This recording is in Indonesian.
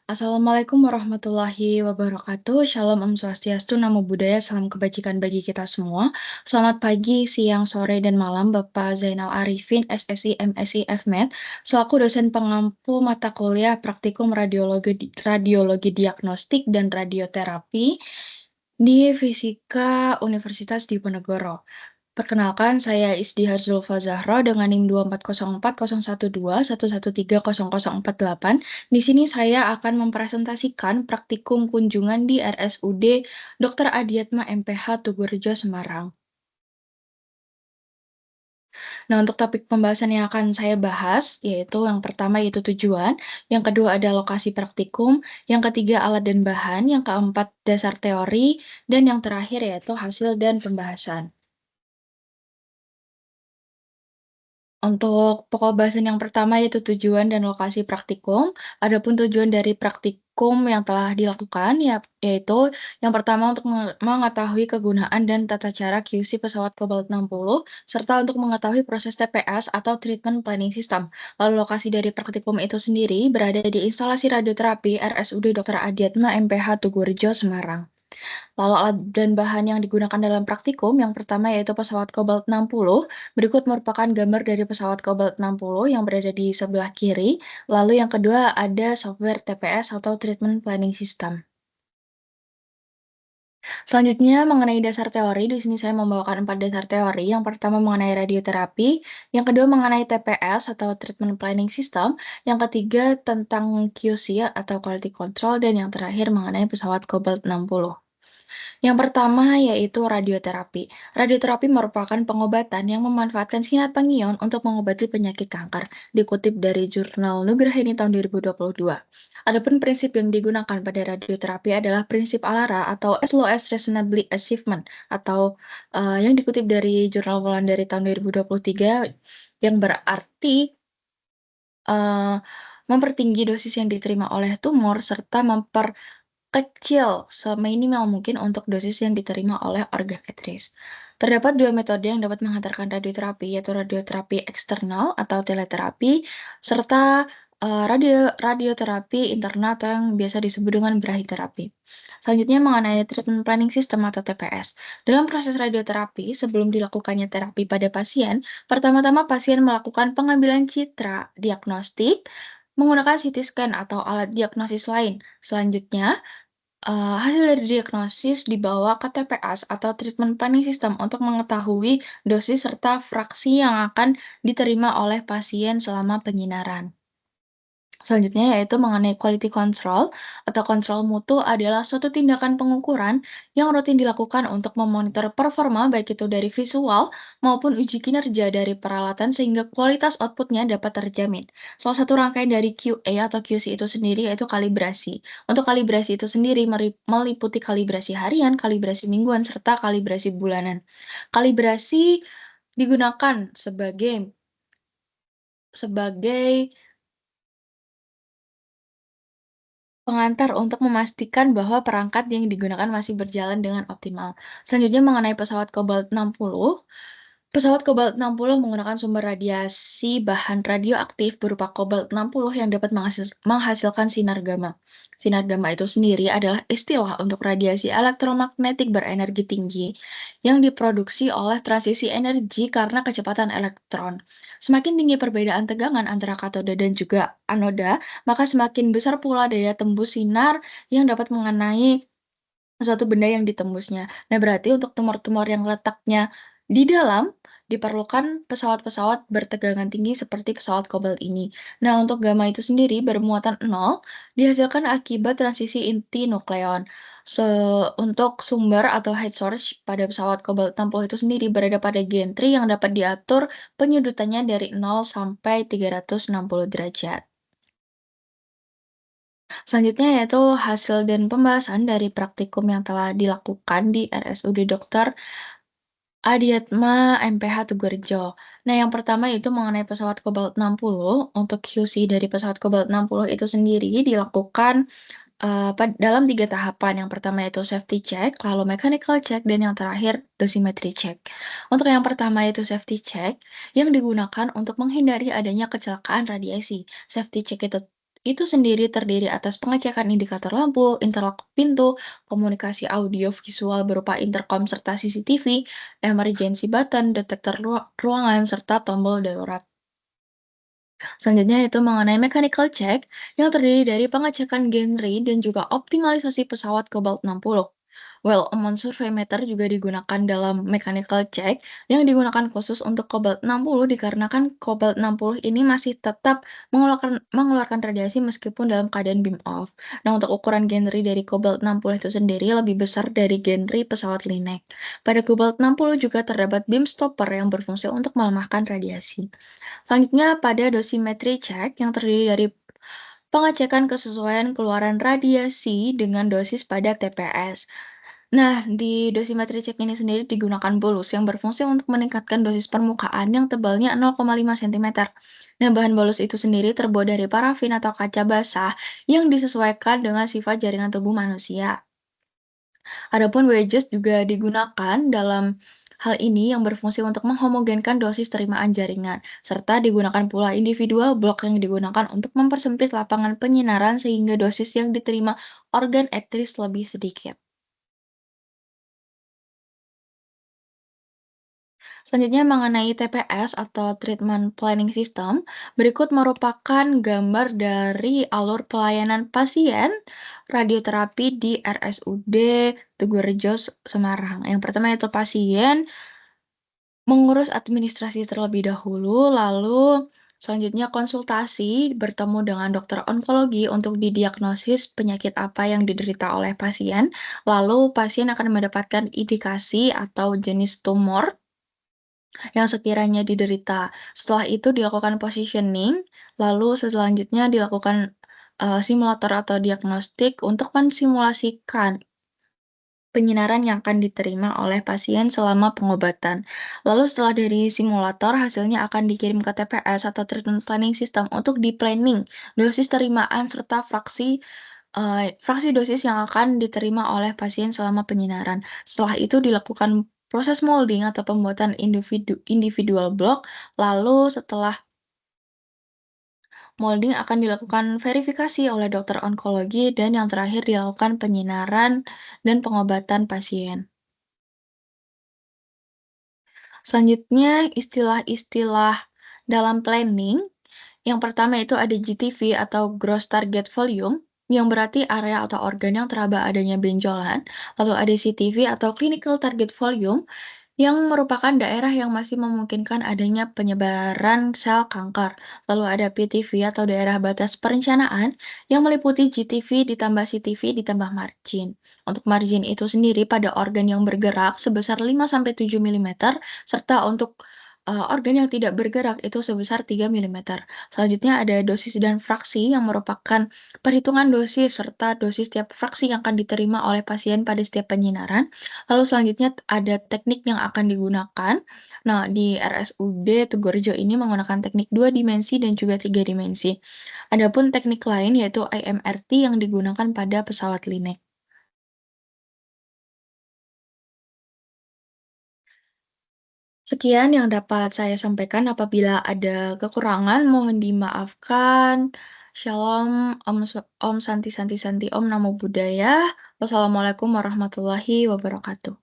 Assalamualaikum warahmatullahi wabarakatuh. Shalom Om Swastiastu, Namo Buddhaya, salam kebajikan bagi kita semua. Selamat pagi, siang, sore, dan malam Bapak Zainal Arifin, SSI, MSI, FMed, selaku dosen pengampu mata kuliah praktikum radiologi diagnostik dan radioterapi di Fisika Universitas Diponegoro. Perkenalkan, saya Isdihar Zulfa Zahra dengan NIM 240401211301048. Di sini saya akan mempresentasikan praktikum kunjungan di RSUD Dr. Adiatma MPH Tugurejo Semarang. Nah, untuk topik pembahasan yang akan saya bahas, yaitu yang pertama yaitu tujuan, yang kedua ada lokasi praktikum, yang ketiga alat dan bahan, yang keempat dasar teori, dan yang terakhir yaitu hasil dan pembahasan. Untuk pokok bahasan yang pertama yaitu tujuan dan lokasi praktikum. Adapun tujuan dari praktikum yang telah dilakukan yaitu yang pertama untuk mengetahui kegunaan dan tata cara QC pesawat Cobalt 60 serta untuk mengetahui proses TPS atau Treatment Planning System. Lalu lokasi dari praktikum itu sendiri berada di instalasi radioterapi RSUD Dr. Adiatma MPH Tugurejo Semarang. Lalu alat dan bahan yang digunakan dalam praktikum, yang pertama yaitu pesawat Cobalt 60. Berikut merupakan gambar dari pesawat Cobalt 60 yang berada di sebelah kiri. Lalu yang kedua ada software TPS atau Treatment Planning System. Selanjutnya mengenai dasar teori, di sini saya membawakan 4 dasar teori. Yang pertama mengenai radioterapi, yang kedua mengenai TPS atau Treatment Planning System, yang ketiga tentang QC atau Quality Control, dan yang terakhir mengenai pesawat Cobalt 60. Yang pertama yaitu radioterapi. Radioterapi merupakan pengobatan yang memanfaatkan sinar pangion untuk mengobati penyakit kanker, dikutip dari jurnal Nugraheni tahun 2022. Adapun prinsip yang digunakan pada radioterapi adalah prinsip ALARA atau as low as reasonably achievement atau yang dikutip dari jurnal Wulandari tahun 2023 yang berarti eh, mempertinggi dosis yang diterima oleh tumor serta kecil seminimal mungkin untuk dosis yang diterima oleh organ etris. Terdapat dua metode yang dapat menghantarkan radioterapi, yaitu radioterapi eksternal atau teleterapi, serta radioterapi internal atau yang biasa disebut dengan brahiterapi. Selanjutnya mengenai treatment planning system atau TPS. Dalam proses radioterapi, sebelum dilakukannya terapi pada pasien, pertama-tama pasien melakukan pengambilan citra diagnostik menggunakan CT scan atau alat diagnosis lain. Selanjutnya, hasil dari diagnosis dibawa ke TPS atau Treatment Planning System untuk mengetahui dosis serta fraksi yang akan diterima oleh pasien selama penyinaran. Selanjutnya yaitu mengenai quality control atau kontrol mutu adalah suatu tindakan pengukuran yang rutin dilakukan untuk memonitor performa baik itu dari visual maupun uji kinerja dari peralatan sehingga kualitas outputnya dapat terjamin. Salah satu rangkaian dari QA atau QC itu sendiri yaitu kalibrasi. Untuk kalibrasi itu sendiri meliputi kalibrasi harian, kalibrasi mingguan, serta kalibrasi bulanan. Kalibrasi digunakan sebagai pengantar untuk memastikan bahwa perangkat yang digunakan masih berjalan dengan optimal. Selanjutnya mengenai pesawat Cobalt 60. Pesawat Cobalt 60 menggunakan sumber radiasi bahan radioaktif berupa Cobalt 60 yang dapat menghasilkan sinar gamma. Sinar gamma itu sendiri adalah istilah untuk radiasi elektromagnetik berenergi tinggi yang diproduksi oleh transisi energi karena kecepatan elektron. Semakin tinggi perbedaan tegangan antara katoda dan juga anoda, maka semakin besar pula daya tembus sinar yang dapat mengenai suatu benda yang ditembusnya. Nah, berarti untuk tumor-tumor yang letaknya di dalam, diperlukan pesawat-pesawat bertegangan tinggi seperti pesawat Cobalt ini. Nah, untuk gamma itu sendiri bermuatan nol dihasilkan akibat transisi inti nukleon. Untuk sumber atau head source pada pesawat Cobalt 60 itu sendiri berada pada gantry yang dapat diatur penyudutannya dari 0 sampai 360 derajat. Selanjutnya yaitu hasil dan pembahasan dari praktikum yang telah dilakukan di RSUD Dr. Adiatma MPH Tugurejo. Nah, yang pertama itu mengenai pesawat Cobalt 60. Untuk QC dari pesawat Cobalt 60 itu sendiri dilakukan dalam 3 tahapan. Yang pertama yaitu safety check, lalu mechanical check, dan yang terakhir dosimetry check. Untuk yang pertama yaitu safety check, yang digunakan untuk menghindari adanya kecelakaan radiasi. Safety check itu sendiri terdiri atas pengecekan indikator lampu, interlok pintu, komunikasi audio visual berupa intercom serta CCTV, emergency button, detektor ruangan, serta tombol darurat. Selanjutnya itu mengenai mechanical check yang terdiri dari pengecekan genre dan juga optimalisasi pesawat Cobalt 60. Well, Amount Survey Meter juga digunakan dalam mechanical check yang digunakan khusus untuk Cobalt 60 dikarenakan Cobalt 60 ini masih tetap mengeluarkan radiasi meskipun dalam keadaan beam off. Nah, untuk ukuran genre dari Cobalt 60 itu sendiri lebih besar dari genre pesawat Linek. Pada Cobalt 60 juga terdapat beam stopper yang berfungsi untuk melemahkan radiasi. Selanjutnya pada dosimetri check yang terdiri dari pengecekan kesesuaian keluaran radiasi dengan dosis pada TPS. Nah, di dosimetri check ini sendiri digunakan bolus yang berfungsi untuk meningkatkan dosis permukaan yang tebalnya 0,5 cm. Nah, bahan bolus itu sendiri terbuat dari parafin atau kaca basah yang disesuaikan dengan sifat jaringan tubuh manusia. Adapun wedges juga digunakan dalam hal ini yang berfungsi untuk menghomogenkan dosis terimaan jaringan, serta digunakan pula individual blok yang digunakan untuk mempersempit lapangan penyinaran sehingga dosis yang diterima organ etris lebih sedikit. Selanjutnya mengenai TPS atau Treatment Planning System, berikut merupakan gambar dari alur pelayanan pasien radioterapi di RSUD Tugurejo, Semarang. Yang pertama itu pasien mengurus administrasi terlebih dahulu, lalu selanjutnya konsultasi bertemu dengan dokter onkologi untuk didiagnosis penyakit apa yang diderita oleh pasien, lalu pasien akan mendapatkan indikasi atau jenis tumor yang sekiranya diderita. Setelah itu dilakukan positioning, lalu selanjutnya dilakukan, simulator atau diagnostik untuk mensimulasikan penyinaran yang akan diterima oleh pasien selama pengobatan. Lalu setelah dari simulator, hasilnya akan dikirim ke TPS atau Treatment Planning System untuk di-planning dosis terimaan serta fraksi dosis yang akan diterima oleh pasien selama penyinaran. Setelah itu dilakukan proses molding atau pembuatan individual block, lalu setelah molding akan dilakukan verifikasi oleh dokter onkologi dan yang terakhir dilakukan penyinaran dan pengobatan pasien. Selanjutnya, istilah-istilah dalam planning, yang pertama itu ada GTV atau Gross Target Volume, yang berarti area atau organ yang teraba adanya benjolan. Lalu ada CTV atau Clinical Target Volume, yang merupakan daerah yang masih memungkinkan adanya penyebaran sel kanker. Lalu ada PTV atau daerah batas perencanaan yang meliputi GTV ditambah CTV ditambah margin. Untuk margin itu sendiri pada organ yang bergerak sebesar 5-7 mm, serta untuk organ yang tidak bergerak itu sebesar 3 mm. Selanjutnya ada dosis dan fraksi yang merupakan perhitungan dosis serta dosis tiap fraksi yang akan diterima oleh pasien pada setiap penyinaran. Lalu selanjutnya ada teknik yang akan digunakan. Nah, di RSUD Tugurejo ini menggunakan teknik 2 dimensi dan juga 3 dimensi. Adapun teknik lain yaitu IMRT yang digunakan pada pesawat Linek. Sekian yang dapat saya sampaikan. Apabila ada kekurangan mohon dimaafkan. Shalom, Om Santi Santi Santi, Om Namo Buddhaya. Wassalamualaikum warahmatullahi wabarakatuh.